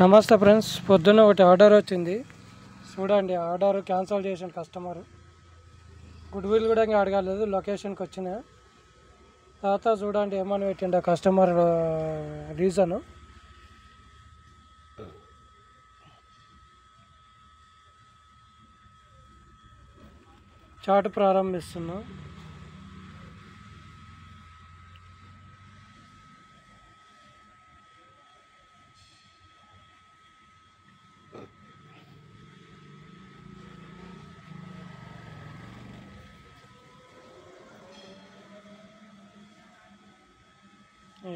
నమస్తే ఫ్రెండ్స్, పొద్దున్న ఒకటి ఆర్డర్ వచ్చింది. చూడండి, ఆర్డర్ క్యాన్సిల్ చేసిన కస్టమర్. గుడ్ విల్ కూడా ఇంకా అడగలేదు. లొకేషన్కి వచ్చిన తర్వాత చూడండి ఏమని పెట్టిండ కస్టమర్ రీజను. చాట్ ప్రారంభిస్తున్నా.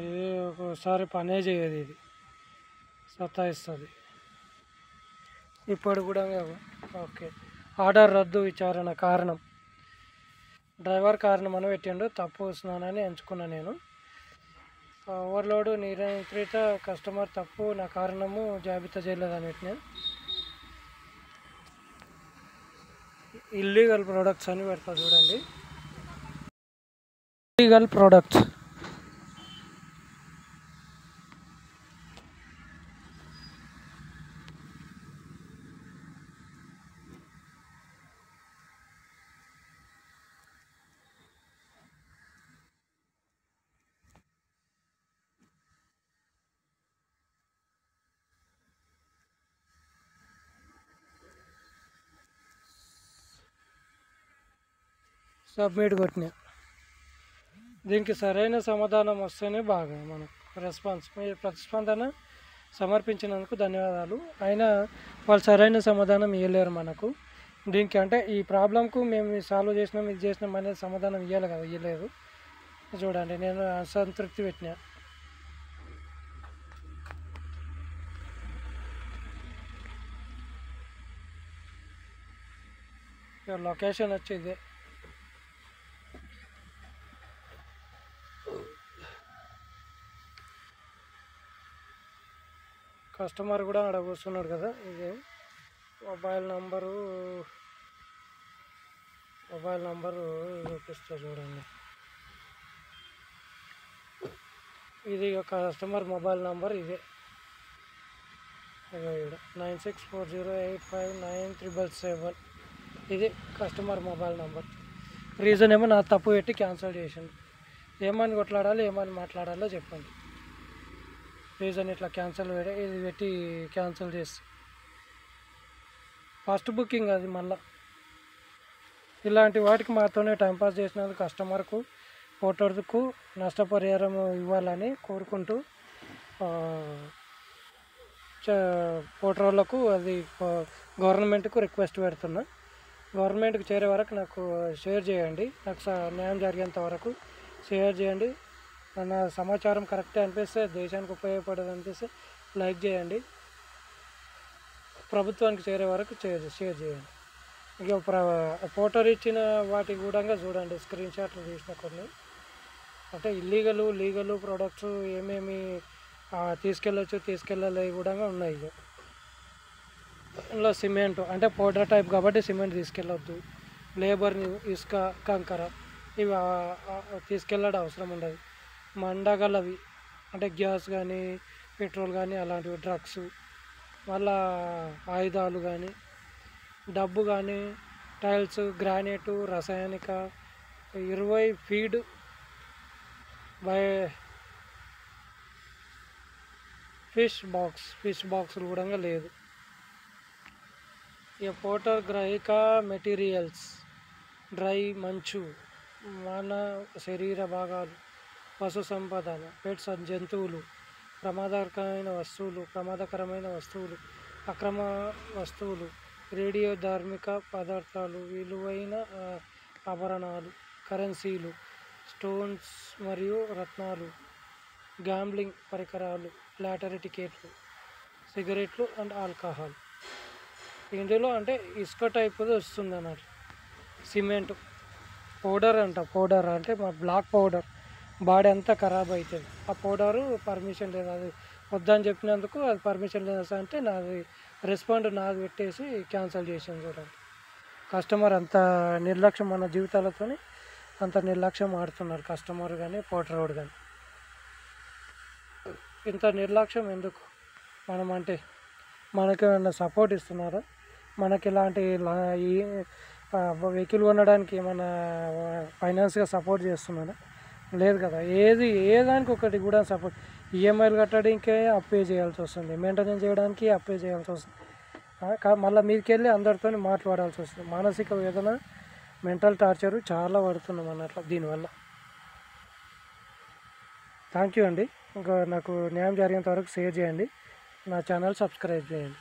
ఇది ఒక్కోసారి పనే చేయదు, ఇది సతాయిస్తుంది. ఇప్పుడు కూడా ఓకే. ఆర్డర్ రద్దు విచారణ కారణం డ్రైవర్ కారణం అని పెట్టిండు. తప్పు స్నానాన్ని ఎంచుకున్నా నేను. ఓవర్లోడ్ నియంత్రిత కస్టమర్ తప్పు నా కారణము జాబితా చేయలేదని పెట్టిన. ఇల్లీగల్ ప్రోడక్ట్స్ అని పెడతా చూడండి. ఇల్లీగల్ ప్రోడక్ట్స్ సబ్మిట్ కొట్టిన. దీనికి సరైన సమాధానం వస్తేనే బాగా మనకు రెస్పాన్స్. మీరు ప్రతిస్పందన సమర్పించినందుకు ధన్యవాదాలు. అయినా వాళ్ళు సరైన సమాధానం ఇవ్వలేరు మనకు. దీనికి అంటే ఈ ప్రాబ్లంకు మేము సాల్వ్ చేసినాం, ఇది చేసినాం అనేది సమాధానం ఇవ్వాలి కదా, ఇవ్వలేదు. చూడండి, నేను అసంతృప్తి పెట్టినా. లొకేషన్ వచ్చి ఇదే. కస్టమర్ కూడా అక్కడ కూర్చున్నాడు కదా. ఇదే మొబైల్ నంబరు చూపిస్తా చూడండి. ఇది కస్టమర్ మొబైల్ నంబర్ ఇదే. 9640859777. ఇది కస్టమర్ మొబైల్ నంబర్. రీజన్ ఏమో నా తప్పు పెట్టి క్యాన్సిల్ చేసిండు. ఏమని కొట్లాడాలి, ఏమని మాట్లాడాలో చెప్పండి. రీజన్ ఇట్లా క్యాన్సిల్ ఇది పెట్టి క్యాన్సిల్ చేసి ఫస్ట్ బుకింగ్ అది. మళ్ళీ ఇలాంటి వాటికి మాతోనే టైంపాస్ చేసినందుకు కస్టమర్కు ఫోటోకు నష్టపరిహారం ఇవ్వాలని కోరుకుంటూ ఫోటోలకు అది గవర్నమెంట్కు రిక్వెస్ట్ పెడుతున్నా. గవర్నమెంట్కి చేరే వరకు నాకు షేర్ చేయండి. నాకు న్యాయం జరిగేంత వరకు షేర్ చేయండి. నా సమాచారం కరెక్టే అనిపిస్తే, దేశానికి ఉపయోగపడేది అనిపిస్తే లైక్ చేయండి. ప్రభుత్వానికి చేరే వరకు షేర్ చేయండి. ఇక ఫోటోలు ఇచ్చిన వాటి కూడా చూడండి, స్క్రీన్ షాట్లు తీసిన కొన్ని. అంటే లీగలు ప్రోడక్ట్స్ ఏమేమి తీసుకెళ్ళచ్చు, తీసుకెళ్ళలేవి కూడా ఉన్నాయి. ఇందులో సిమెంట్ అంటే పౌడర్ టైప్ కాబట్టి సిమెంట్ తీసుకెళ్ళొద్దు. లేబర్ని, ఇసుక, కంకర ఇవి తీసుకెళ్ళడం అవసరం ఉండదు. మండగలవి అంటే గ్యాస్ కానీ, పెట్రోల్ కానీ, అలాంటివి, డ్రగ్స్, మళ్ళా ఆయుధాలు కానీ, డబ్బు కానీ, టైల్స్, గ్రానైటు, రసాయనిక 20 ఫీడ్ బై ఫిష్ బాక్సులు కూడా లేదు. ఇక పోటర్ గ్రాహిక మెటీరియల్స్, డ్రై మంచు, మానవ శరీర భాగాలు, పశు సంపద, పెట్స్ జంతువులు, ప్రమాదకరమైన వస్తువులు, అక్రమ వస్తువులు, రేడియో ధార్మిక పదార్థాలు, విలువైన ఆభరణాలు, కరెన్సీలు, స్టోన్స్ మరియు రత్నాలు, గ్యాంబ్లింగ్ పరికరాలు, లాటరీ టికెట్లు, సిగరెట్లు అండ్ ఆల్కహాల్. ఇందులో అంటే ఇసుక టైపుది వస్తుంది అన్నట్టు. సిమెంట్ పౌడర్ అంటే మా బ్లాక్ పౌడర్ బాడీ అంతా ఖరాబ్ అవుతుంది. ఆ పౌడరు పర్మిషన్ లేదు, అది వద్దని చెప్పినందుకు అది పర్మిషన్ లేదు అంటే నాది రెస్పాండ్ నాది పెట్టేసి క్యాన్సిల్ చేసాను. చూడండి, కస్టమర్ అంత నిర్లక్ష్యం, మన జీవితాలతో అంత నిర్లక్ష్యం ఆడుతున్నారు కస్టమర్ కానీ, పోటర్ రోడ్ కానీ. ఇంత నిర్లక్ష్యం ఎందుకు? మనం అంటే మనకు ఏమన్నా సపోర్ట్ ఇస్తున్నారా? మనకి ఇలాంటి ఈ వెహికల్ కొనడానికి ఏమన్నా ఫైనాన్స్గా సపోర్ట్ చేస్తున్నారా? లేదు కదా. ఏ దానికి ఒకటి కూడా సపోర్ట్, ఈఎంఐలు కట్టడానికే అప్పే చేయాల్సి వస్తుంది, మెయింటెనెన్స్ చేయడానికి అప్పే చేయాల్సి వస్తుంది. మళ్ళీ మీదకెళ్ళి అందరితో మాట్లాడాల్సి వస్తుంది. మానసిక వేదన, మెంటల్ టార్చరు చాలా పడుతున్నాం అన్నట్లు దీనివల్ల. థ్యాంక్ యూ అండి. ఇంకా నాకు న్యాయం జరిగేంత వరకు షేర్ చేయండి, నా ఛానల్ సబ్స్క్రైబ్ చేయండి.